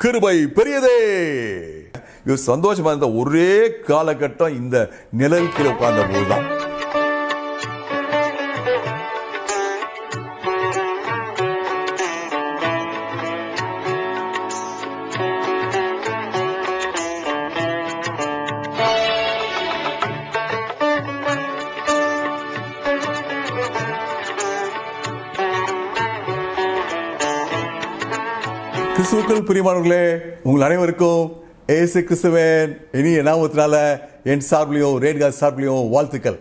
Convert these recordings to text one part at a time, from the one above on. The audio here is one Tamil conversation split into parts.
கிருபை பெரியதே. இது சந்தோஷமா இருந்த ஒரே காலகட்டம் இந்த நிழல் கீழே உட்கார்ந்த போதுதான். கிறிஸ்துவுக்குள் பிரியமானவர்களே, உங்கள் அனைவருக்கும் இயேசு கிறிஸ்துவின் இனிய நாமத்தினால என் சார்பிலையும் ரேணுகா சார்பிலையும் வாழ்த்துக்கள்.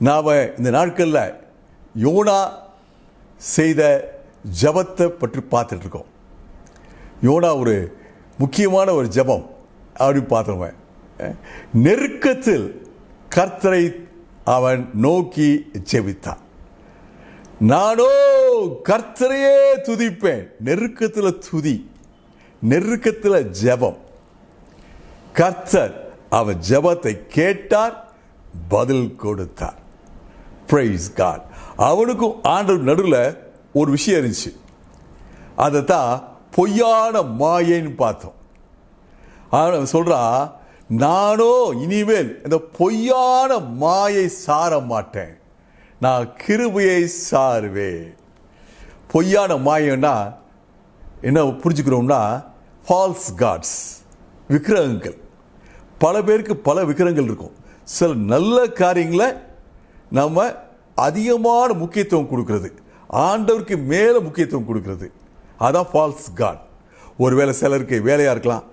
நாம் இந்த நாட்களில் யோனா செய்த ஜபத்தை பற்றி பார்த்துட்டு இருக்கோம். யோனா ஒரு முக்கியமான ஒரு ஜபம் அப்படின்னு பார்த்துருவேன். நெருக்கத்தில் கர்த்தரை அவன் நோக்கி ஜெபித்தான். நானோ கர்த்தரையே துதிப்பேன். நெருக்கத்தில் துதி, நெருக்கத்தில் ஜெபம். கர்த்தர் அவன் ஜெபத்தை கேட்டார், பதில் கொடுத்தார். Praise God. அவனுக்கும் ஆண்டவர் நடுவில் ஒரு விஷயம் இருந்துச்சு. அதை தான் பொய்யான மாயைன்னு பார்த்தோம். அவன் சொல்றான், நானோ இனிமேல் இந்த பொய்யான மாயை சார மாட்டேன், நான் கிருபையை சாருவேன். பொய்யான மாயன்னா என்ன புரிஞ்சுக்கிறோம்னா, ஃபால்ஸ் காட்ஸ், விக்கிரகங்கள். பல பேருக்கு பல விக்கிரகங்கள் இருக்கும். சில நல்ல காரியங்களை நம்ம அதிகமான முக்கியத்துவம் கொடுக்கறது, ஆண்டவருக்கு மேலே முக்கியத்துவம் கொடுக்கறது, அதான் ஃபால்ஸ் காட். ஒருவேளை சிலருக்கு வேலையாக இருக்கலாம்,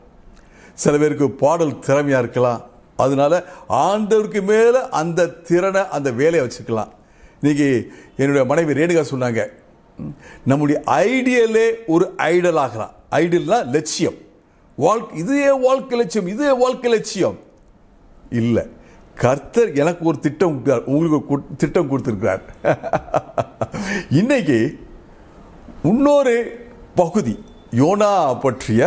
சில பேருக்கு பாடல் திறமையாக இருக்கலாம். அதனால ஆண்டவருக்கு மேலே அந்த திறனை, அந்த வேலையை வச்சுக்கலாம். இன்னைக்கு என்னுடைய மனைவி ரேணுகா சொன்னாங்க, நம்முடைய ஐடியலே ஒரு ஐடல் ஆகலாம். ஐடியல்னா லட்சியம், வாழ்க்கை, இதுவே வாழ்க்கை லட்சியம், இதுவே வாழ்க்கை லட்சியம் இல்லை. கர்த்தர் எனக்கு ஒரு திட்டம் கொடுத்தார், உங்களுக்கு ஒரு திட்டம் கொடுத்திருக்கிறார். இன்னைக்கு இன்னொரு பகுதி, யோனா பற்றிய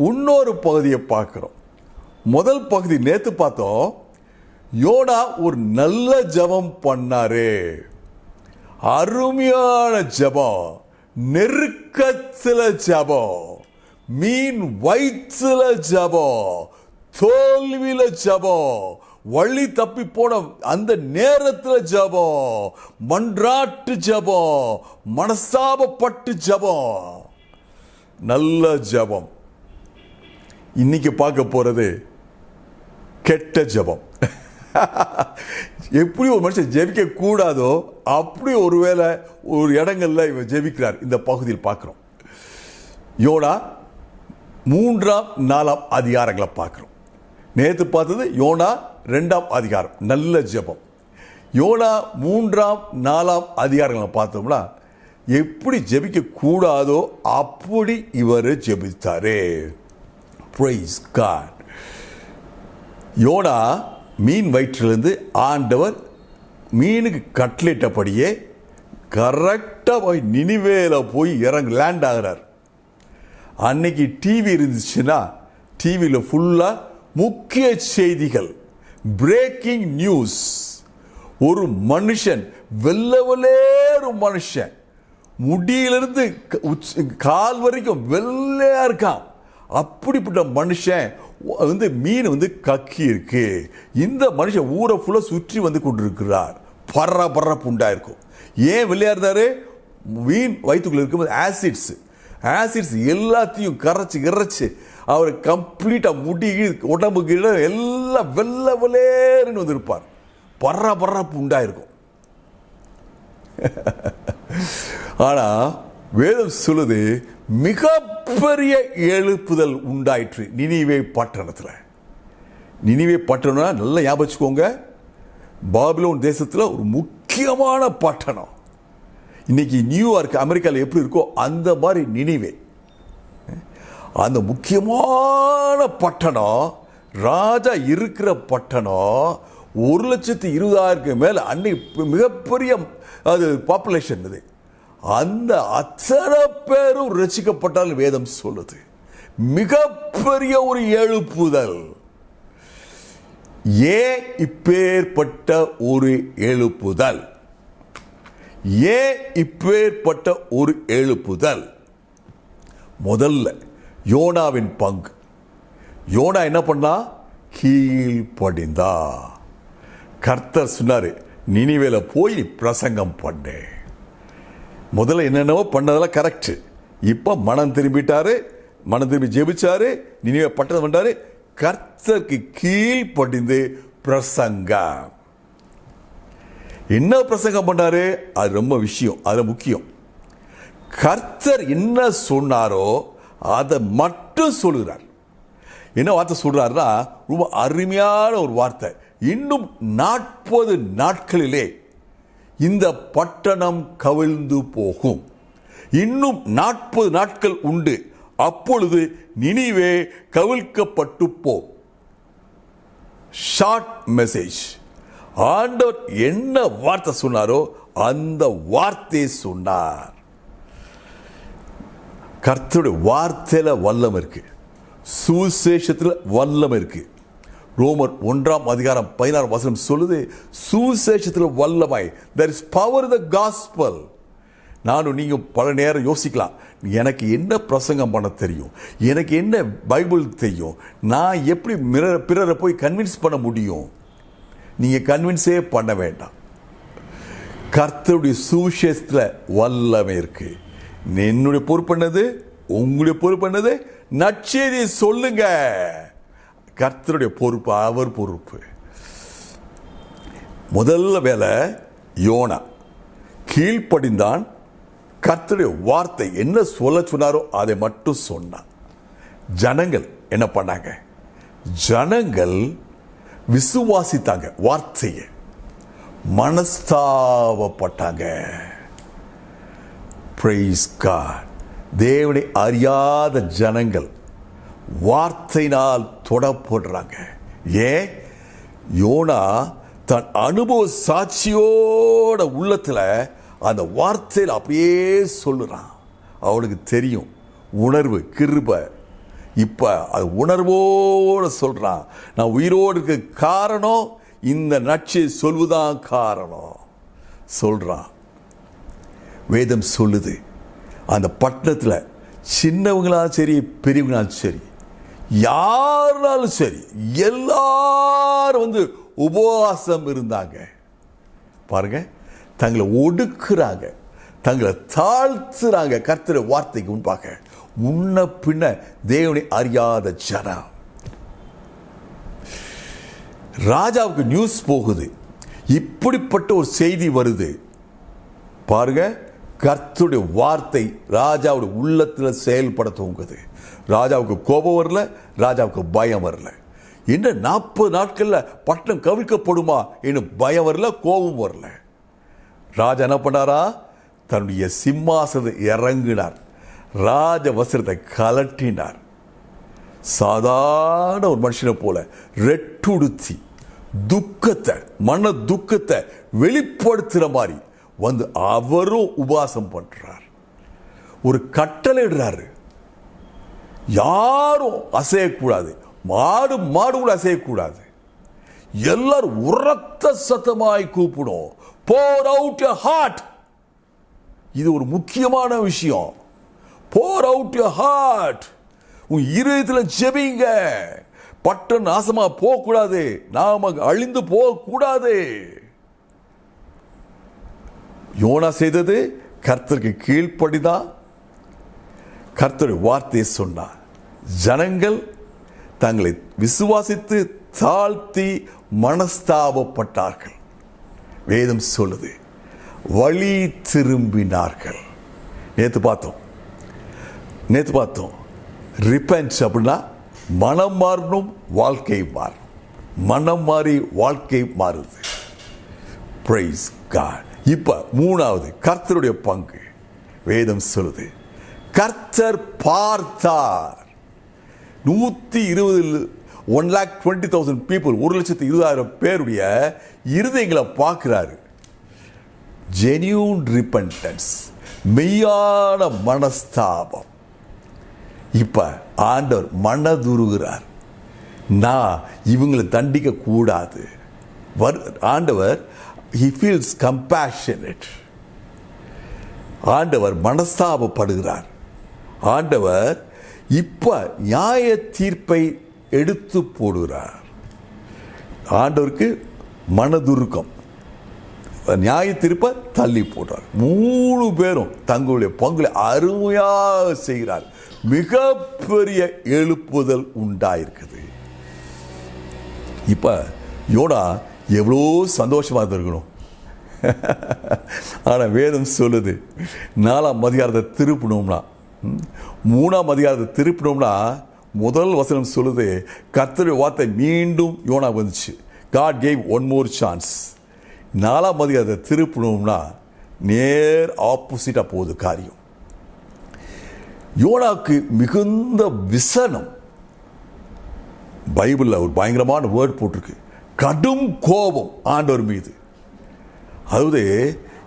இன்னொரு பகுதியை பார்க்கிறோம். முதல் பகுதி நேற்று பார்த்தோம். யோனா ஒரு நல்ல ஜெபம் பண்ணாரு, அருமையான ஜெபம், நெருக்கத்தில் ஜெபம், மீன் வயிற்றுல ஜெபம், தோல்வியில ஜெபம், வழி தப்பி போன அந்த நேரத்தில் ஜெபம், மன்றாட்டு ஜெபம், மனசாபப்பட்டு ஜெபம், நல்ல ஜெபம். இன்னைக்கு பார்க்க போறது கெட்ட ஜெபம். எப்படி ஒரு மனுஷன் ஜெபிக்க கூடாதோ அப்படி ஒருவேளை ஒரு இடங்கள்ல இவன் ஜெபிக்கிறார். இந்த பகுதியில் பார்க்கிறோம். யோனா 3ஆம் 4ஆம் அதிகாரங்களை பார்க்கிறோம். நேற்று பார்த்தது யோனா 2ஆம் அதிகாரம், நல்ல ஜெபம். யோனா 3ஆம் 4ஆம் அதிகாரங்களை பார்த்தோம்னா எப்படி ஜெபிக்க கூடாதோ அப்படி இவர் ஜெபித்தாரு. Praise God. யோனா மீன் வயிற்றிலிருந்து ஆண்டவர் மீனுக்கு கட்லெட்டபடியே கரெக்டாக போய் நினிவேல போய் லேண்ட் ஆகிறார். அன்னைக்கு டிவி இருந்துச்சுன்னா டிவியில் ஃபுல்லாக முக்கிய செய்திகள், பிரேக்கிங் நியூஸ். ஒரு மனுஷன், வெள்ளவலேறு மனுஷன், முடியிலிருந்து கால் வரைக்கும் வெள்ளையா இருக்கான். அப்படிப்பட்ட மனுஷன் மீன் கக்கி இருக்கு. இந்த மனுஷன் ஊரை ஃபுல்லாக சுற்றி வந்து கொண்டிருக்கிறார். பர்றப்பு உண்டாயிருக்கும். ஏன் வெள்ளையா இருந்தாரு? மீன் வயிற்றுக்குள்ள இருக்கும்போது ஆசிட்ஸ் எல்லாத்தையும் கரைச்சு அவர் கம்ப்ளீட்டா முடி, உடம்பு கீழே எல்லாம் வெள்ளை வெளேன்னு வந்திருப்பார். பர்றப்பு உண்டாயிருக்கும். ஆனா வேதம் சொல்லுது, மிகப்பெரிய எழுப்புதல் உண்டாயிற்று நினிவே பட்டணத்தில். நினிவே பட்டணம் நல்லா ஞாபகம் வச்சுக்கோங்க, பாபிலோன் தேசத்தில் ஒரு முக்கியமான பட்டணம். இன்னைக்கு நியூயார்க் அமெரிக்காவில் எப்படி இருக்கோ அந்த மாதிரி நினிவே, அந்த முக்கியமான பட்டணம், ராஜா இருக்கிற பட்டணம். 1,20,000 மேல அன்னைக்கு மிகப்பெரிய அது பாப்புலேஷன். இது அந்த அத்தனை பேரும் ரசிக்கப்பட்டால் வேதம் சொல்லுது. மிகப்பெரிய ஒரு எழுப்புதல். ஏன் இப்பேற்பட்ட ஒரு எழுப்புதல்? ஏன் இப்பேற்பட்ட ஒரு எழுப்புதல்? முதல்ல யோனாவின் பங்கு. யோனா என்ன பண்ணா? கீழ்ப்படிந்தா. கர்த்தர் சொன்னாரு, நினிவேல போய் பிரசங்கம் பண்ணு. முதல்ல என்னென்னவோ பண்ணதெல்லாம் கரெக்ட். இப்ப மனம் திரும்பிட்டாரு, மனம் திரும்பி ஜெபிச்சாரு, நினிவே பட்டணம் பண்ணாரு. கர்த்தருக்கு கீழ்ப்படிந்து பிரசங்கம். என்ன பிரசங்கம் பண்ணாரு? அது ரொம்ப விஷயம், அது முக்கியம். கர்த்தர் என்ன சொன்னாரோ அதை மட்டும் சொல்லுகிறார். என்ன வார்த்தை சொல்றாருன்னா, ரொம்ப அருமையான ஒரு வார்த்தை. இன்னும் 40 நாட்களிலே இந்த பட்டணம் கவிழ்ந்து போகும். இன்னும் 40 நாட்கள் உண்டு, அப்பொழுது நினிவே கவிழ்க்கப்பட்டு போம். Short message. ஆண்டவர் என்ன வார்த்தை சொன்னாரோ அந்த வார்த்தையை சொன்னார். கர்த்தருடைய வார்த்தையில வல்லம் இருக்கு, சுவிசேஷத்தில் வல்லம் இருக்கு. ரோமர் 1:16 சொல்லுது, சுவிசேஷத்தில் வல்லமாய். there is power in the gospel. நானும் நீங்க பல நேரம் யோசிக்கலாம், எனக்கு என்ன பிரசங்கம் பண்ண தெரியும், எனக்கு என்ன பைபிள் தெரியும், நான் எப்படி பிறரை போய் கன்வின்ஸ் பண்ண முடியும்? நீங்க கன்வின்ஸே பண்ண வேண்டாம். கர்த்தருடைய சுவிசேஷத்தில் வல்லமை இருக்கு. என்னுடைய பொறுப்பு என்னது? உங்களுடைய பொறுப்பு என்னது? நற்செய்தியை சொல்லுங்க. கர்த்தருடைய பொறுப்பு, அவர் பொறுப்பு. முதல்ல வேலை யோனா கீழ்ப்படிந்தான். கர்த்தருடைய வார்த்தை என்ன சொல்ல சொன்னாரோ அதை மட்டும் சொன்னான். ஜனங்கள் என்ன பண்ணாங்க? ஜனங்கள் விசுவாசித்தாங்க, வார்த்தையை மனஸ்தாபப்பட்டாங்க. Praise God. தேவனை அறியாத ஜனங்கள் வார்த்தையினால் தொடப்படுறாங்க. ஏன்? யோனா தன் அனுபவ சாட்சியோட உள்ளத்துல அந்த வார்த்தையில் அப்படியே சொல்லுறான். அவனுக்கு தெரியும், உணர்வு, கிருபை. இப்ப அது உணர்வோடு சொல்றான். நான் உயிரோடு இருக்க காரணம் இந்த நற்செய்தி சொல்வதான் காரணம் சொல்றான். வேதம் சொல்லுது, அந்த பட்டணத்தில் சின்னவங்களாலும் சரி, பெரியவங்களாலும் சரி, யாருனாலும் சரி, எல்லாரும் உபவாசம் இருந்தாங்க. பாருங்க, தங்களை ஒடுக்குறாங்க, தங்களை தாழ்த்துறாங்க கர்த்தருடைய வார்த்தைக்கு முன்பாக. முன்ன பின்ன தேவனை அறியாத ஜனம். ராஜாவுக்கு நியூஸ் போகுது, இப்படிப்பட்ட ஒரு செய்தி வருது. பாருங்க, கர்த்தருடைய வார்த்தை ராஜாவுடைய உள்ளத்தில் செயல்பட துவங்குது. ராஜாவுக்கு கோபம் வரல, ராஜாவுக்கு பயம் வரல. என்ன 40 நாட்கள்ல பட்டணம் கவிழ்க்கப்படுமா என்று பயம் வரல, கோபம் வரல. ராஜா என்ன பண்ணாரா? தன்னுடைய சிம்மாசனத்தை இறங்கினார், ராஜ வஸ்திரத்தை கலட்டினார். சாதாரண ஒரு மனுஷனை போல ரெட்டுடுத்தி துக்கத்தை, மன துக்கத்தை வெளிப்படுத்துற மாதிரி அவரும் உபவாசம் பண்றார். ஒரு கட்டளை இடுறாரு, யாரும் அசையக்கூடாது, மாடு கூட அசையக்கூடாது. எல்லாரும் உரத்த சத்தமாய் கூப்பிடும், pour out your heart. இது ஒரு முக்கியமான விஷயம். pour out your heart. உன் இருதயத்தில் ஜெபிங்க. பட்டன் நாசமா போகக்கூடாது, நாம அழிந்து போகக்கூடாது. யோனா செய்தது கர்த்தருக்கு கீழ்ப்படிதான். கர்த்தருடைய வார்த்தையை சொன்னார். ஜனங்கள் தங்களை விசுவாசித்து தாழ்த்தி மனஸ்தாபப்பட்டார்கள். வேதம் சொல்லுது, வழி திரும்பினார்கள். நேற்று பார்த்தோம் ரிப்பென்ட் அப்படின்னா மனம் மாறணும், வாழ்க்கை மாறும். மனம் மாறி வாழ்க்கை மாறுது. Praise God. இப்ப 3வது கர்த்தருடைய பங்கு. வேதம் சொல்லுது, கர்த்தர் பார்த்தார். 120,000 people, 1,20,000 பேருடைய இருதயங்களை பார்க்கிறாரு. ஜெனியூன் ரிப்பென்டன்ஸ், மெய்யான மனஸ்தாபம். இப்ப ஆண்டவர் மனதுருகிறார், நான் இவங்களை தண்டிக்க கூடாது. ஆண்டவர் he feels compassionate. ஆண்டவர் மனஸ்தாபப்படுகிறார். ஆண்டவர் இப்ப நியாய தீர்ப்பை எடுத்து போடுகிறார். ஆண்டவருக்கு மனதுருக்கம், நியாய தீர்ப்பை தள்ளி போடுறார். 3 பேரும் தங்களுடைய பங்குகளை அருமையாக செய்கிறார். மிகப்பெரிய எழுப்புதல் உண்டாயிருக்குது. இப்ப யோனா எவ்வளோ சந்தோஷமா இருக்கணும். ஆனா வேதம் சொல்லுது 4ஆம் அதிகாரத்தை திருப்பினோம்னா, 3ஆம் அதிகாரத்தை திருப்பினோம்னா முதல் வசனம் சொல்லுது, கர்த்தருடைய வார்த்தை மீண்டும் யோனா வந்துச்சு. God gave one more chance. 4ஆம் அதிகாரத்தை திருப்பினோம்னா நேர் ஆப்போசிட்டா போகுது காரியம். யோனாவுக்கு மிகுந்த விசனம். பைபிளில் ஒரு பயங்கரமான வேர்ட் போட்டிருக்கு, கடும் கோபம் ஆண்டவர் மீது. அதாவது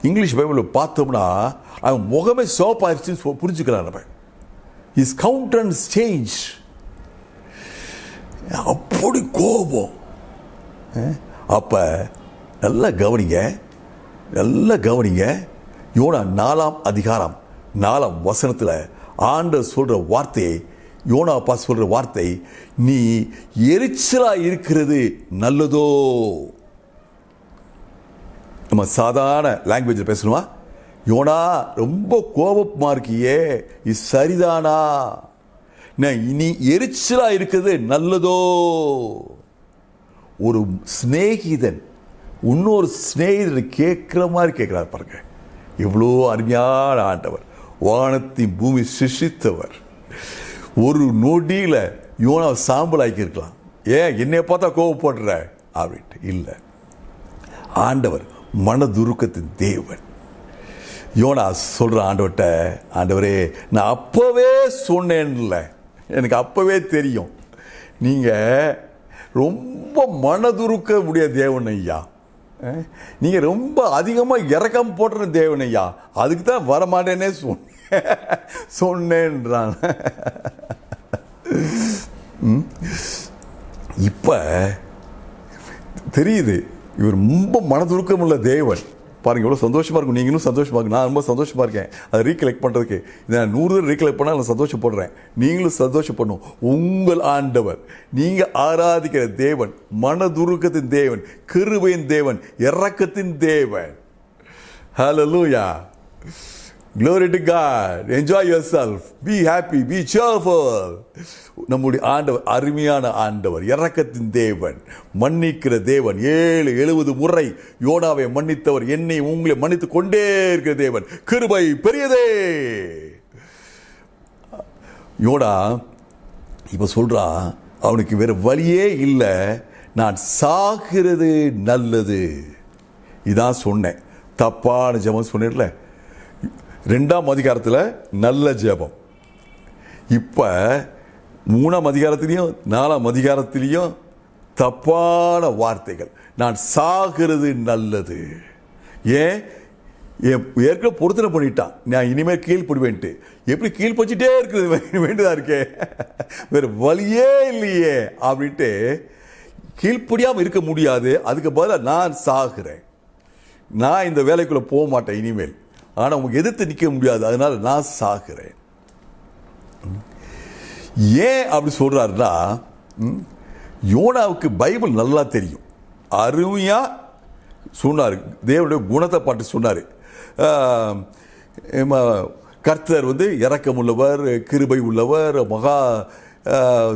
இங்கிலீஷ் பைபிளில் பார்த்தோம்னா அவன் முகமே சோப்பாயிருச்சுன்னு புரிஞ்சுக்கிறான். நம்ம இஸ் கவுண்டன்ஸ் சேஞ்ச். அப்படி கோபம். அப்ப நல்லா கவனிங்க, நல்லா கவனிங்க. யோனா 4ஆம் அதிகாரம் 4ஆம் வசனத்தில் ஆண்டவர் சொல்ற வார்த்தையை, யோனா அப்பா சொல்ற வார்த்தை, நீ எரிச்சலா இருக்கிறது நல்லதோ. நம்ம சாதாரண லாங்குவேஜில் பேசணுமா? யோனா ரொம்ப கோபமா இருக்கியே, இது சரிதானா? நீ எரிச்சலா இருக்கிறது நல்லதோ. ஒரு சிநேகிதன் இன்னொரு சிநேகிதன் கேட்கிற மாதிரி கேட்கிறார் பாருங்க. எவ்வளோ அருமையான ஆண்டவர், வானத்தின் பூமி சிருஷ்டித்தவர். ஒரு நொடியில் யோனா சாம்பல் ஆக்கியிருக்கலாம். ஏன் என்னைய பார்த்தா கோவப்படுற அப்படின்ட்டு இல்லை. ஆண்டவர் மனதுருக்கத்தின் தேவன். யோனா சொல்ற ஆண்டவர்கிட்ட, ஆண்டவரே நான் அப்பவே சொன்னேன்ல, எனக்கு அப்பவே தெரியும் நீங்க ரொம்ப மனதுருக்க முடிய தேவன் ஐயா, நீங்க ரொம்ப அதிகமா இறக்கம் போடுற தேவன் ஐயா, அதுக்கு தான் வரமாட்டேன்னே சொன்னேன்றான். இப்ப தெரியுது இவர் ரொம்ப மனதுருக்கம் உள்ள தேவன். பாருங்க எவ்வளோ சந்தோஷமா இருக்கும். நீங்களும் சந்தோஷமா இருக்கு, நான் ரொம்ப சந்தோஷமா இருக்கேன் அதை ரீகலெக்ட் பண்றதுக்கு. நான் 100 தடவை ரீகலெக்ட் பண்ணால் நான் சந்தோஷப்படுறேன். நீங்களும் சந்தோஷப்படணும். உங்கள் ஆண்டவர், நீங்க ஆராதிக்கிற தேவன் மனதுருக்கத்தின் தேவன், கிருபையின் தேவன், இரக்கத்தின் தேவன். ஹல்லேலூயா, glory to God. Enjoy yourself, be happy, be cheerful. நம்முடைய ஆண்டவர் அருமையான ஆண்டவர், இரக்கத்தின் தேவன், மன்னிக்கிற தேவன். 70 முறை யோனாவை மன்னித்தவர் என்னை உங்களை மன்னித்துக் கொண்டே இருக்கிற தேவன். கிருபை பெரியதே. யோனா இப்ப சொல்றான், அவனுக்கு வேற வழியே இல்லை, நான் சாகிறது நல்லது. இதான் சொன்னேன், தப்பான ஜெபம் சொன்னேன்ல. 2ஆம் அதிகாரத்தில் நல்ல ஜெபம். இப்ப 3ஆம் அதிகாரத்திலையும் 4ஆம் அதிகாரத்திலையும் தப்பான வார்த்தைகள். நான் சாகிறது நல்லது. ஏன்? ஏற்கனவே பொருத்தனை பண்ணிட்டான், நான் இனிமேல் கீழ்ப்படுவேன்ட்டு. எப்படி கீழ்படிச்சுட்டே இருக்கிறது வேண்டியதா இருக்கே, வேற வழியே இல்லையே அப்படின்ட்டு கீழ்ப்படியாமல் இருக்க முடியாது. அதுக்கு பதிலாக நான் சாகிறேன், நான் இந்த வேலைக்குள்ள போக மாட்டேன் இனிமேல், ஆனால் உங்களுக்கு எதிர்த்து நிற்க முடியாது, அதனால நான் சாகிறேன். ஏன் அப்படி சொல்றாருன்னா, யோனாவுக்கு பைபிள் நல்லா தெரியும். அருமையா சொன்னார், தேவனுடைய குணத்தை பாட்டு சொன்னார். கர்த்தர் இரக்கம் உள்ளவர், கிருபை உள்ளவர், மகா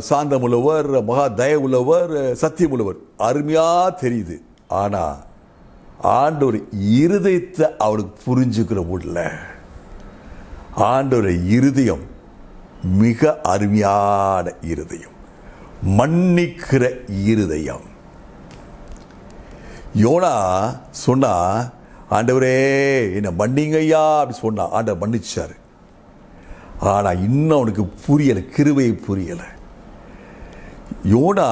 சாந்தம் உள்ளவர், மகா தய உள்ளவர், சத்தியம் உள்ளவர். அருமையா தெரியுது. ஆனா ஆண்டவர் இருதயத்தை அவனுக்கு புரிஞ்சுக்கிற முடியல. ஆண்டவர் இருதயம் மிக அருமையான இருதயம், மன்னிக்கிற இருதயம். யோனா சொன்னா, ஆண்டவரே என்ன மன்னிங்க ஐயா அப்படி சொன்னா, ஆண்டவர் மன்னிச்சாரு. ஆனா இன்னும் அவனுக்கு புரியல, கிருபை புரியல. யோனா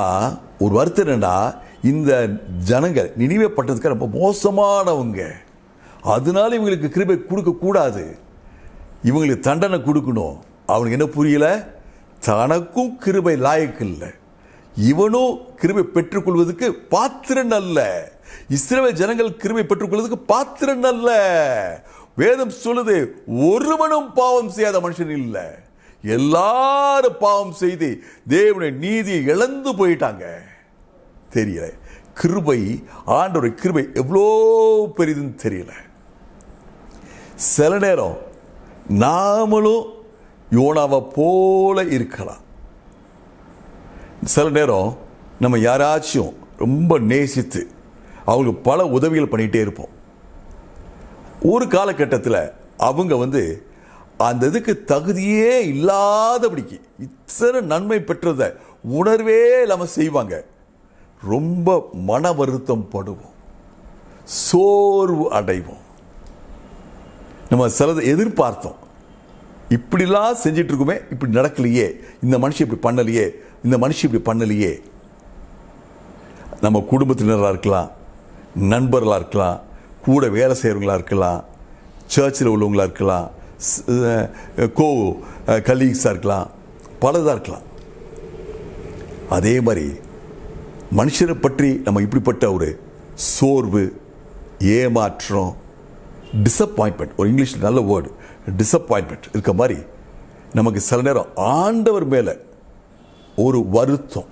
ஒரு வருத்தம் என்னன்னா, இந்த ஜனங்கள் நினிவே பட்டணத்துக்கு ரொம்ப மோசமானவங்க, அதனால இவங்களுக்கு கிருபை கொடுக்க கூடாது, இவங்களுக்கு தண்டனை கொடுக்கணும். அவனுக்கு என்ன புரியல? தனக்கும் கிருபை லாயக்கு இல்லை, இவனும் கிருபை பெற்றுக்கொள்வதற்கு பாத்திரன் அல்ல. இஸ்ரவேல் ஜனங்கள் கிருபை பெற்றுக்கொள்வதற்கு பாத்திரன் அல்ல. வேதம் சொல்லுது, ஒருவனும் பாவம் செய்யாத மனுஷன் இல்லை. எல்லாரும் பாவம் செய்து தேவனுடைய நீதியை இழந்து போயிட்டாங்க. தெரியல. கிருபை, ஆண்டவருடைய கிருபை எவ்வளோ பெரிதுன்னு தெரியல. சில நேரம் நாமளும் யோனாவை போல இருக்கலாம். சில நேரம் நம்ம யாராச்சும் ரொம்ப நேசித்து அவங்களுக்கு பல உதவிகள் பண்ணிகிட்டே இருப்போம். ஒரு காலகட்டத்தில் அவங்க அந்த இதுக்கு தகுதியே இல்லாதபடிக்கு இத்தனை நன்மை பெற்றதை உணர்வே இல்லாமல் செய்வாங்க. ரொம்ப மன வருத்தம் படுவோம், சோர்வு அடைவோம். நம்ம சிலதை எதிர்பார்த்தோம், இப்படிலாம் செஞ்சிட்டு இருக்குமே, இப்படி நடக்கலையே, இந்த மனுஷன் இப்படி பண்ணலையே, இந்த மனுஷன் இப்படி பண்ணலையே. நம்ம குடும்பத்தினராக இருக்கலாம், நண்பர்களாக இருக்கலாம், கூட வேலை செய்கிறவங்களாக இருக்கலாம், சர்ச்சில் உள்ளவங்களாக இருக்கலாம், கோ கலீக்ஸாக இருக்கலாம், பலதாக இருக்கலாம். அதே மாதிரி மனுஷரை பற்றி நம்ம இப்படிப்பட்ட ஒரு சோர்வு, ஏமாற்றம், டிசப்பாயின்மெண்ட், ஒரு இங்கிலீஷ் நல்ல வேர்டு டிசப்பாயின்மெண்ட் இருக்க மாதிரி நமக்கு சில நேரம் ஆண்டவர் மேலே ஒரு வருத்தம்,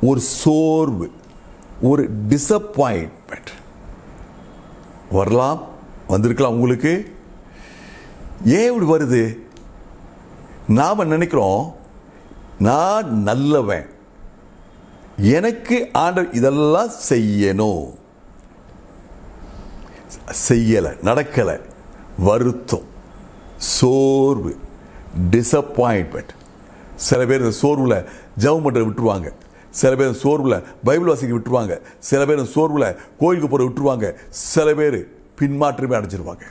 ஒரு சோர்வு, ஒரு டிசப்பாயின்மெண்ட் வரலாம், வந்திருக்கலாம். உங்களுக்கு ஏன் இப்படி வருது? நாம் நினைக்கிறோம் நான் நல்லவன், எனக்கு ஆண்டவர் இதெல்லாம் செய்யணும், செய்யலை, நடக்கலை. வருத்தம், சோர்வு, டிசப்பாயின்மெண்ட். சில பேர் இந்த சோர்வில் ஜெபம் பண்ணுறத விட்டுருவாங்க, சில பேர் சோர்வில் பைபிள் வாசிக்க விட்டுருவாங்க, சில பேர் சோர்வில் கோயிலுக்கு போகிற விட்டுருவாங்க, சில பேர் பின்மாற்றமே அடைஞ்சிருவாங்க.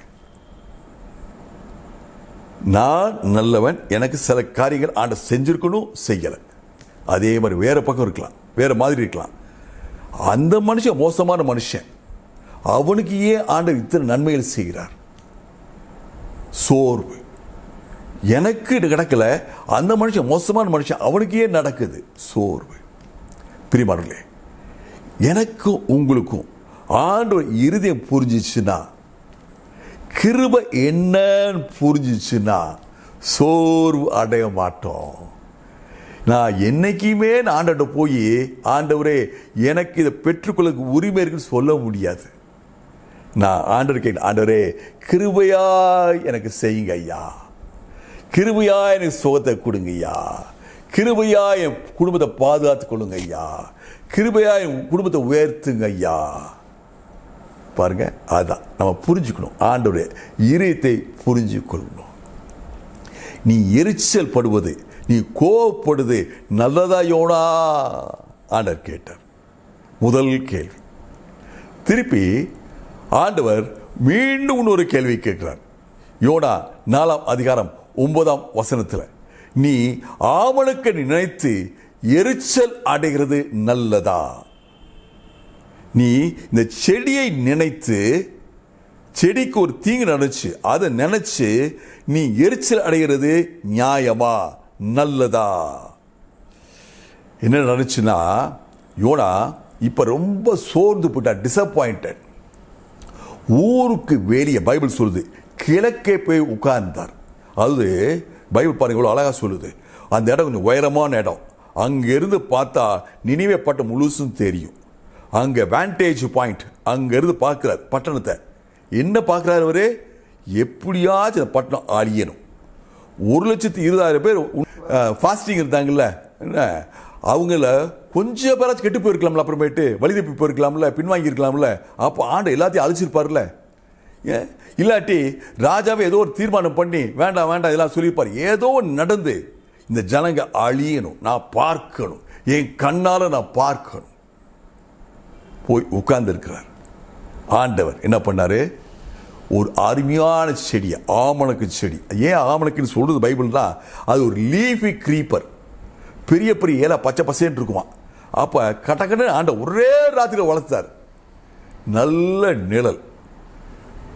நான் நல்லவன், எனக்கு சில காரியங்கள் ஆண்ட செஞ்சிருக்கணும், செய்யலை. அதே மாதிரி வேற பக்கம் இருக்கலாம், வேற மாதிரி இருக்கலாம். அந்த மனுஷன் மோசமான மனுஷன், அவனுக்கு ஏன் ஆண்டவர் இத்தனை நன்மைகள் செய்கிறார்? சோர்வு. எனக்கு நடக்கல, அந்த மனுஷன் மோசமான மனுஷன், அவனுக்கு ஏன் நடக்குது? சோர்வு. பிரியமானவர்களே, எனக்கும் உங்களுக்கும் ஆண்டவர் இருதயம் புரிஞ்சிச்சுன்னா, கிருபை என்னன்னு புரிஞ்சிச்சுன்னா சோர்வு அடைய மாட்டோம். நான் என்னைக்குமே ஆண்டவர்கிட்ட போய் ஆண்டவரே எனக்கு இதை பெற்றுக்கொள்ள உரிமை இருக்குன்னு சொல்ல முடியாது. நான் ஆண்டவர் கேட்க, ஆண்டவரே கிருபையா எனக்கு செய்யுங்க ஐயா, கிருபையா எனக்கு சுகத்தை கொடுங்க ஐயா, கிருபையா என் குடும்பத்தை பாதுகாத்து கொள்ளுங்க ஐயா, கிருபையா என் குடும்பத்தை உயர்த்துங்க ஐயா. பாருங்க, அதான் நம்ம புரிஞ்சுக்கணும், ஆண்டவருடைய இதயத்தை புரிஞ்சு கொள்ளணும். நீ எரிச்சல் படுவது, நீ கோவப்படுது நல்லதா யோனா? ஆண்டவர் கேட்டார். முதல் கேள்வி. திருப்பி ஆண்டவர் மீண்டும் இன்னொரு கேள்வி கேட்கிறார். யோனா 4ஆம் அதிகாரம் 9ஆம் வசனத்தில், நீ ஆவலுக்கு நினைத்து எரிச்சல் அடைகிறது நல்லதா? நீ இந்த செடியை நினைத்து, செடிக்கு ஒரு தீங்கு நினைச்சு, அதை நினைச்சு நீ எரிச்சல் அடைகிறது நியாயமா, நல்லதா? என்ன நினைச்சுன்னா, யோனா இப்ப ரொம்ப சோர்ந்து போட்டா, டிசப்பாயிண்டட். ஊருக்கு வெளியே பைபிள் சொல்லுது கிழக்கே போய் உட்கார்ந்தார். அது பைபிள் பாருங்க இவ்வளோ அழகா சொல்லுது. அந்த இடம் கொஞ்சம் உயரமான இடம். அங்கிருந்து பார்த்தா நினிவே பட்டம் முழுசும் தெரியும். அங்கே வேண்டேஜ் பாயிண்ட், அங்கிருந்து பார்க்குறார் பட்டணத்தை. என்ன பார்க்குறாரு அவரு? எப்படியாச்சும் அந்த பட்டணம் அழியணும். 1,20,000 பேர் ஃபாஸ்டிங் இருந்தாங்கல்ல, என்ன அவங்கள கொஞ்சம் பேராச்சும் கெட்டு போயிருக்கலாம்ல, அப்புறமேட்டு வழி தப்பி போயிருக்கலாம்ல, பின்வாங்கி இருக்கலாம்ல. அப்போ ஆண்டு எல்லாத்தையும் அழிச்சிருப்பார்ல. இல்லாட்டி ராஜாவே ஏதோ ஒரு தீர்மானம் பண்ணி வேண்டாம் வேண்டாம் இதெல்லாம் சொல்லியிருப்பார். ஏதோ நடந்து இந்த ஜனங்க அழியணும், நான் பார்க்கணும், என் கண்ணால் நான் பார்க்கணும். போய் உட்கார்ந்து இருக்கிறார். ஆண்டவர் என்ன பண்ணாரு? ஒரு அருமையான செடி, ஆமணக்கு செடி. ஏன் ஆமணக்குன்னு சொல்றது பைபிள் தான், அது ஒரு லீஃபி கிரீப்பர். பெரிய பெரிய இலை பச்சை பசேன்னு இருக்குமா. அப்போ கட்டக்கட்டு ஆண்ட ஒரே ராத்திரியில் வளர்த்தார். நல்ல நிழல்.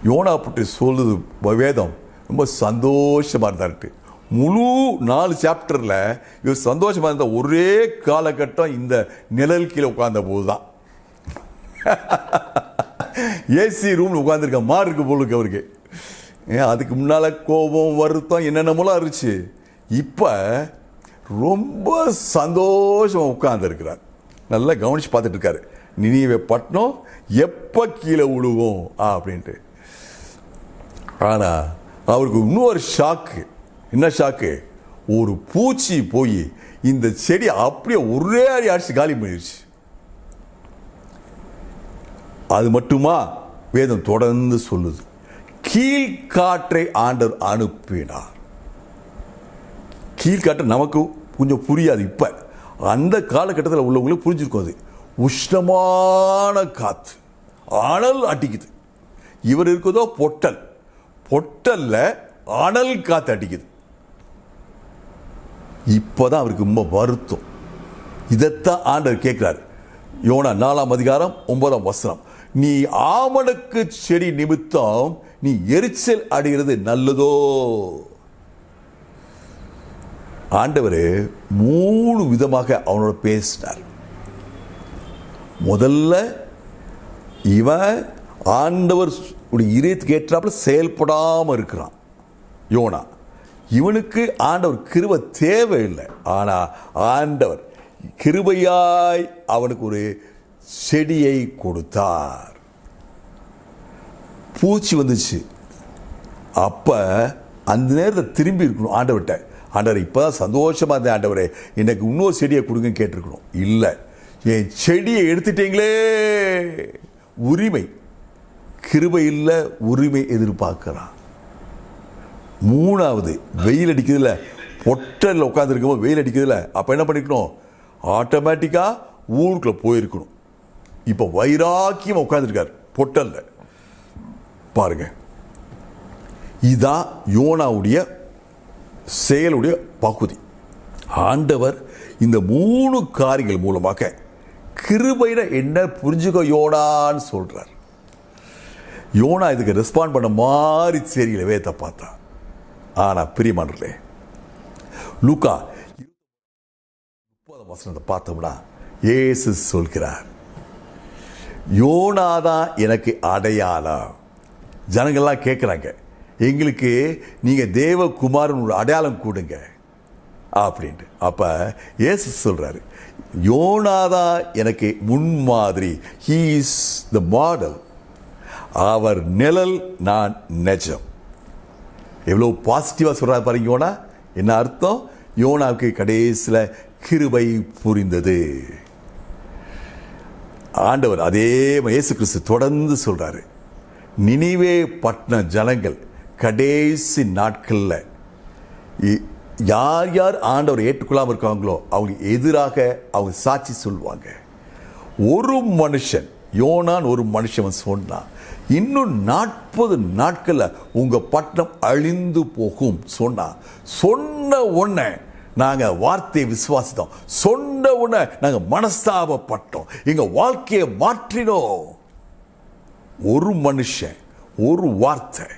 யோனா பற்றி சொல்லுது வேதம், ரொம்ப சந்தோஷமாக இருந்தார்ட்டு. முழு 4 சாப்டரில் இவர் சந்தோஷமாக இருந்த ஒரே காலகட்டம் இந்த நிழல் கீழே உட்கார்ந்த போது தான். ஏசி ரூமில் உட்காந்துருக்க மாதிரி இருக்கு போலுக்கு அவருக்கு. அதுக்கு முன்னால் கோபம், வருத்தம் என்னென்னமோலாம் இருந்துச்சு. இப்போ ரொம்ப சந்தோஷமாக உட்கார்ந்துருக்கிறார். நல்லா கவனித்து பார்த்துட்டு இருக்காரு. நினிவே பட்டணம் எப்போ கீழே விழுவோம் அப்படின்ட்டு. ஆனால் அவருக்கு இன்னொரு ஷாக்கு. என்ன ஷாக்கு? ஒரு பூச்சி போய் இந்த செடி அப்படியே ஒரே அடிச்சு காலி பண்ணிடுச்சு. அது மட்டுமா? வேதம் தொடர்ந்து சொல்லுது, கீழ்காற்றை ஆண்டவர் அனுப்பினார். கீழ்காற்று நமக்கு கொஞ்சம் புரியாது. இப்போ அந்த காலகட்டத்தில் உள்ளவங்களுக்கு புரிஞ்சிருக்கும். அது உஷ்ணமான காற்று, அனல் அடிக்குது. இவர் இருக்குதோ பொட்டல்ல அனல் காற்று அடிக்குது. இப்போதான் அவருக்கு ரொம்ப வருத்தம். இதைத்தான் ஆண்டவர் கேட்கிறார். யோனா 4ஆம் அதிகாரம் 9ஆம் வசனம், நீ ஆமணக்கு செடி நிமித்தம் நீ எரிச்சல் அடைகிறது நல்லதோ? ஆண்டவர் 3 விதமாக அவனோட பேசினார். முதல்ல இவன் ஆண்டவர் இதயத்துக்கு ஏற்றாப்புல செயல்படாமல் இருக்கிறான் யோனா. இவனுக்கு ஆண்டவர் கிருபை தேவையில்லை. ஆனால் ஆண்டவர் கிருபையாய் அவனுக்கு ஒரு செடியை கொடுத்தார். பூச்சி வந்துச்சு. அப்போ அந்த நேரத்தை திரும்பி இருக்கணும் ஆண்டவர்கிட்ட. ஆண்டவர் இப்போ தான் சந்தோஷமாக இருந்தேன் ஆண்டவரே, எனக்கு இன்னொரு செடியை கொடுங்கன்னு கேட்டிருக்கணும். இல்லை, என் செடியை எடுத்துட்டீங்களே. உரிமை, கிருபை இல்லை, உரிமை எதிர்பார்க்கிறான். 3வது, வெயில் அடிக்கிறதுல, பொட்டலில் உட்காந்துருக்கும்போது வெயில் அடிக்கிறதுல, அப்போ என்ன பண்ணிருக்கணும்? ஆட்டோமேட்டிக்காக ஊருக்குள்ள போயிருக்கணும். இப்போ வைராக்கியம் உட்காந்துருக்கார் பொட்டல்ல. பாருங்க, இதுதான் யோனாவுடைய செயலுடைய பகுதி. ஆண்டவர் இந்த 3 காரியங்கள் மூலமாக கிருபையில என்ன புரிஞ்சுக்க யோனான்னு சொல்றார். யோனா இதுக்கு ரெஸ்பாண்ட் பண்ண மாதிரி தெரியல வேதத்தை பார்த்தா. ஆனா பிரியமானவர்களே, லூக்கா 30ஆம் வசனத்தை பார்த்தோம்னா இயேசு சொல்கிறார், யோனாதான் எனக்கு அடையாளம். ஜனங்கள்லாம் கேட்குறாங்க, எங்களுக்கு நீங்கள் தேவகுமாரன் ஒரு அடையாளம் கொடுங்க அப்படின்ட்டு. அப்போ இயேசு சொல்கிறாரு, யோனாதான் எனக்கு முன்மாதிரி. He is the model. அவர் நிழல், நான் நெஜம். எவ்வளோ பாசிட்டிவாக சொல்கிறார் பாருங்க யோனா. என்ன அர்த்தம்? யோனாவுக்கு கடைசியில் கிருபை புரிந்தது. ஆண்டவர் அதே இயேசு கிறிஸ்து தொடர்ந்து சொல்றாரு, நினிவே பட்டண ஜனங்கள் கடைசி நாட்களில் யார் யார் ஆண்டவர் ஏற்றுக்கொள்ளாமல் இருக்காங்களோ அவங்க எதிராக அவங்க சாட்சி சொல்லுவாங்க. ஒரு மனுஷன், யோனான் ஒரு மனுஷன் சொன்னான், இன்னும் 40 நாட்களில் உங்க பட்டணம் அழிந்து போகும் சொன்ன உடனே நாங்கள் வார்த்தையை விசுவாசித்தோம். சொன்ன உடனே நாங்கள் மனஸ்தாபப்பட்டோம், எங்க வாழ்க்கையை மாற்றினோம். ஒரு மனுஷன், ஒரு வார்த்தை,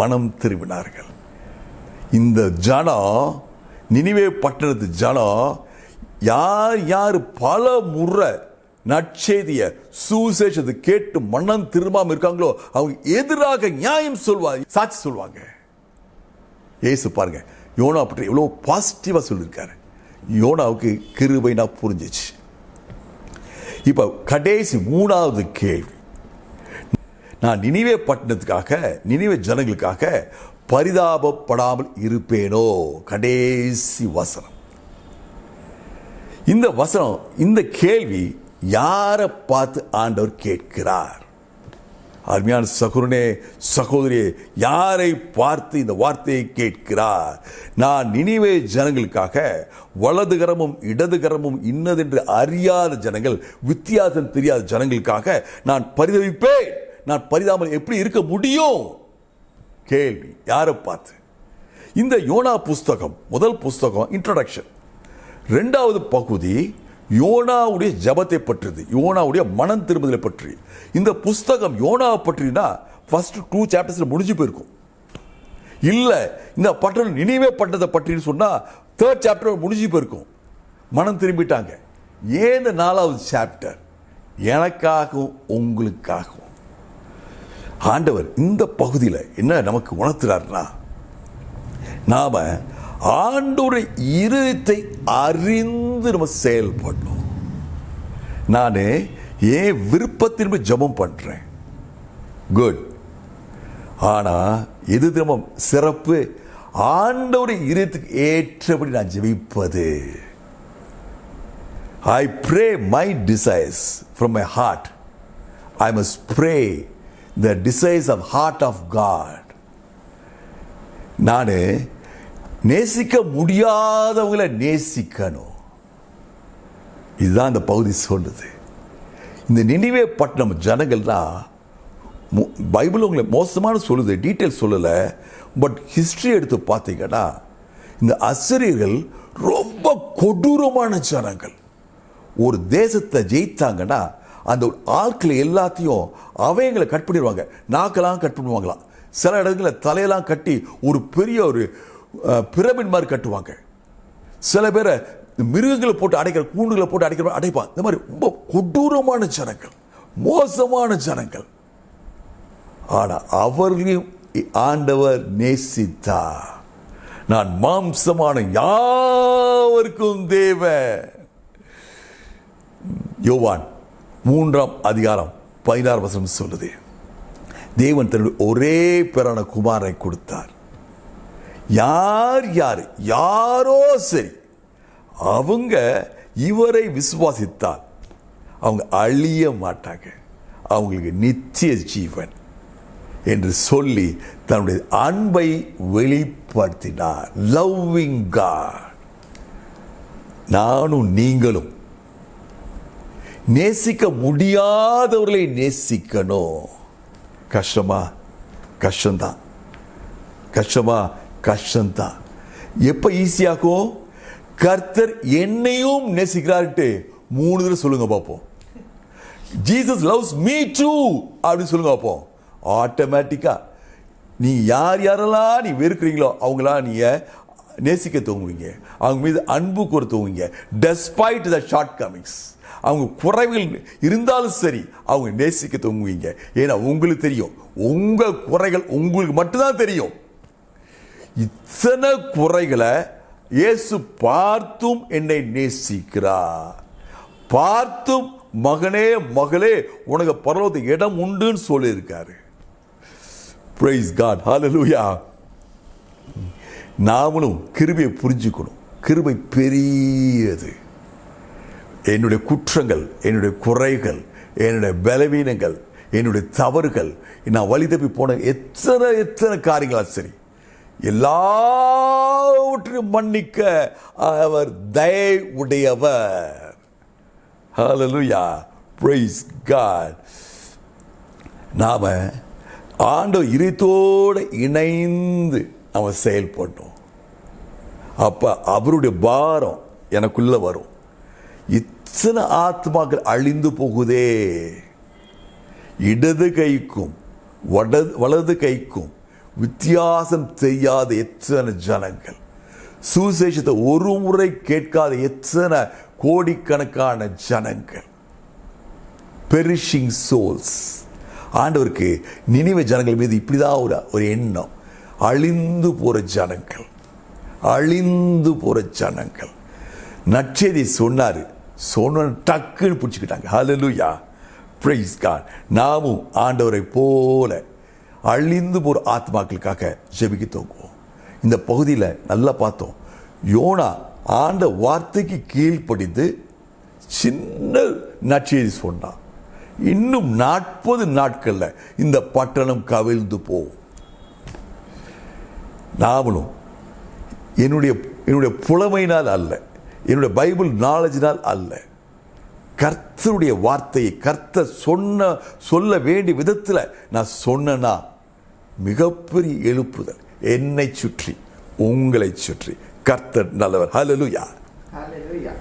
மனம் திரும்பினார்கள். இந்த ஜனம், நினிவே பட்டணத்து ஜனம், யார் யார் பல முறை நற்செய்திய சுவிசேஷத்தை கேட்டு மனம் திரும்பாம இருக்காங்களோ அவங்க எதிராக நியாயம் சொல்வாங்க, சாட்சி சொல்வாங்க. இயேசு பாருங்க யோனா பற்றி எவ்வளோ பாசிட்டிவாக சொல்லியிருக்காரு. யோனாவுக்கு கிருபைனா புரிஞ்சிச்சு. இப்போ கடைசி 3வது கேள்வி, நான் நினிவே பட்டணத்துக்காக, நினிவே ஜனங்களுக்காக பரிதாபப்படாமல் இருப்பேனோ? கடைசி வசனம். இந்த வசனம், இந்த கேள்வி யாரை பார்த்து ஆண்டவர் கேட்கிறார்? அருமையான சகோதரனே, சகோதரியே, யாரை பார்த்து இந்த வார்த்தையை கேட்கிறார்? நான் நினிவே ஜனங்களுக்காக, வலதுகரமும் இடதுகரமும் இன்னதென்று அறியாத ஜனங்கள், வித்தியாசம் தெரியாத ஜனங்களுக்காக நான் பரிதவிப்பேன். நான் பரிதாமல் எப்படி இருக்க முடியும்? கேள்வி யாரை பார்த்து? இந்த யோனா புஸ்தகம், முதல் புஸ்தகம் இன்ட்ரோடக்ஷன். 2வது பகுதி யோனாவுடைய ஜபத்தை பற்றியது, யோனாவுடைய மனம் திரும்புதலை பற்றி. இந்த புஸ்தகம் யோனாவை பற்றினா ஃபர்ஸ்ட் 2 சாப்டர்ஸ்ல முடிஞ்சு போயிருக்கும். இல்ல இந்த பட்டணம் நினிவே பட்டணத்தை பற்றின்னு சொன்னா 3rd சாப்டர் முடிஞ்சு போயிருக்கும். மனம் திரும்பிட்டாங்க. ஏன் 4வது சாப்டர்? எனக்காகவும் உங்களுக்காகவும். ஆண்டவர் இந்த பகுதியில் என்ன நமக்கு உணர்த்துறாருன்னா, நாம ஆண்டவருடைய இருதயத்தை அறிந்து நம்ம செயல்படணும். நான் ஏன் விருப்பத்தின் ஜெபம் பண்றேன், குட். ஆனா எது தினமும் சிறப்பு, ஆண்டவருடைய இருதயத்துக்கு ஏற்றபடி நான் ஜெபிப்பது. I pray my desires from my heart. I must pray the desires of heart of God. நான் நேசிக்க முடியாதவங்களை நேசிக்கணும். இதுதான் இந்த பகுதி சொல்லுது. இந்த நினிவே பட்டணம் ஜனங்கள்லாம் பைபிள் உங்களை மோசமான சொல்லுது, டீட்டெயில் சொல்லலை. பட் ஹிஸ்டரி எடுத்து பார்த்தீங்கன்னா இந்த அசரியர்கள் ரொம்ப கொடூரமான ஜனங்கள். ஒரு தேசத்தை ஜெயித்தாங்கன்னா அந்த ஆட்களை எல்லாத்தையும் அவங்களை கட் பண்ணிடுவாங்க. நாக்கெல்லாம் கட் பண்ணுவாங்களாம். சில இடங்களில் தலையெல்லாம் கட்டி ஒரு பெரிய ஒரு பிரமிட் மாதிரி கட்டுவாங்க. சில பேரை மிருகங்களை போட்டு அடைக்கிற, கூண்டுகளை போட்டு அடைப்பாங்க. இந்த மாதிரி ரொம்ப கொடூரமான ஜனங்கள், மோசமான ஜனங்கள். ஆனால் அவர்களையும் ஆண்டவர் நேசித்தார். நான் மாம்சமான யாவருக்கும் தேவன். யோவான் 3:16 சொல்லுது, தேவன் தன்னுடைய ஒரே பேரான குமாரனை கொடுத்தார். யாரோ சரி, அவங்க இவரை விசுவாசித்தால் அவங்க அழிய மாட்டாங்க, அவங்களுக்கு நித்திய ஜீவன் என்று சொல்லி தன்னுடைய அன்பை வெளிப்படுத்தினார். Loving God. நானும் நீங்களும் நேசிக்க முடியாதவர்களை நேசிக்கணும். கஷ்டமா? கஷ்டம்தான். கஷ்டமா? கஷ்டம்தான். எப்ப ஈஸியாக்கும்? கர்த்தர் என்னையும் நேசிக்கிறார்ட்டு 3 தடவை சொல்லுங்க பார்ப்போம். ஜீசஸ் லவ்ஸ் மீ டூ அப்படின்னு சொல்லுங்க பார்ப்போம். ஆட்டோமேட்டிக்கா நீ யாரெல்லாம் நீ வெறுக்கிறீங்களோ அவங்களாம் நீங்க நேசிக்க துவங்குவீங்க. அவங்க மீது அன்பு கூற துவங்குவீங்க. டெஸ்பைட் த ஷார்ட் கமிங்ஸ், அவங்க குறைகள் இருந்தாலும் சரி அவங்க நேசிக்க துவங்குவீங்க. ஏன்னா உங்களுக்கு தெரியும், உங்க குறைகள் உங்களுக்கு மட்டும்தான் தெரியும். இத்தனை குறைகளை இயேசு பார்த்தும் என்னை நேசிக்கிறார். பார்த்தும் மகனே மகளே உனக்கு பரலோகத்தில் இடம் உண்டுன்னு சொல்லியிருக்காரு. Praise God. Hallelujah. நாமளும் கிருபையை புரிஞ்சுக்கணும். கிருபை பெரியது. என்னுடைய குற்றங்கள், என்னுடைய குறைகள், என்னுடைய பலவீனங்கள், என்னுடைய தவறுகள், நான் வழி தப்பி போன எத்தனை காரியங்களா சரி, எல்லாவற்றையும் மன்னிக்க அவர் தயை உடையவர். Hallelujah. Praise God. நாம ஆண்டவர் இதயத்தோடு இணைந்து அவன் செயல்பட்டோம். அப்ப அவருடைய பாரம் எனக்குள்ள வரும். இத்தனை ஆத்மாக்கள் அழிந்து போகுதே, இடது கைக்கும் வலது கைக்கும் வித்தியாசம் தெரியாத எத்தனை ஜனங்கள், சுவிசேஷத்தை ஒரு முறை கேட்காத எத்தனை கோடிக்கணக்கான ஜனங்கள், பெரிஷிங் சோல்ஸ். ஆண்டவருக்கு நினிவே ஜனங்கள் மீது இப்படிதான் ஒரு எண்ணம். அழிந்து போற ஜனங்கள், அழிந்து போற ஜனங்கள். நற்செய்தி சொன்னாரு, சொன்ன டக்குன்னு பிடிச்சிக்கிட்டாங்க. ஹல்லேலூயா. Price God. நாமும் ஆண்டவரை போல அழிந்து போற ஆத்மாக்களுக்காக ஜெபிக்க துவங்குவோம். இந்த பகுதியில் நல்லா பார்த்தோம். யோனா ஆண்ட வார்த்தைக்கு கீழ்ப்படிந்து சின்ன நற்செய்தி சொன்னான். இன்னும் 40 நாட்கள்ல இந்த பட்டணம் கவிழ்ந்து போகும். நாமளும் என்னுடைய புலமையினால் அல்ல, என்னுடைய பைபிள் நாலேஜினால் அல்ல, கர்த்தருடைய வார்த்தையை கர்த்தர் சொல்ல வேண்டிய விதத்தில் நான் சொன்னா மிகப்பெரிய எழுப்புதல் என்னை சுற்றி உங்களை சுற்றி. கர்த்தர் நல்லவர். ஹல்லேலூயா. ஹல்லேலூயா.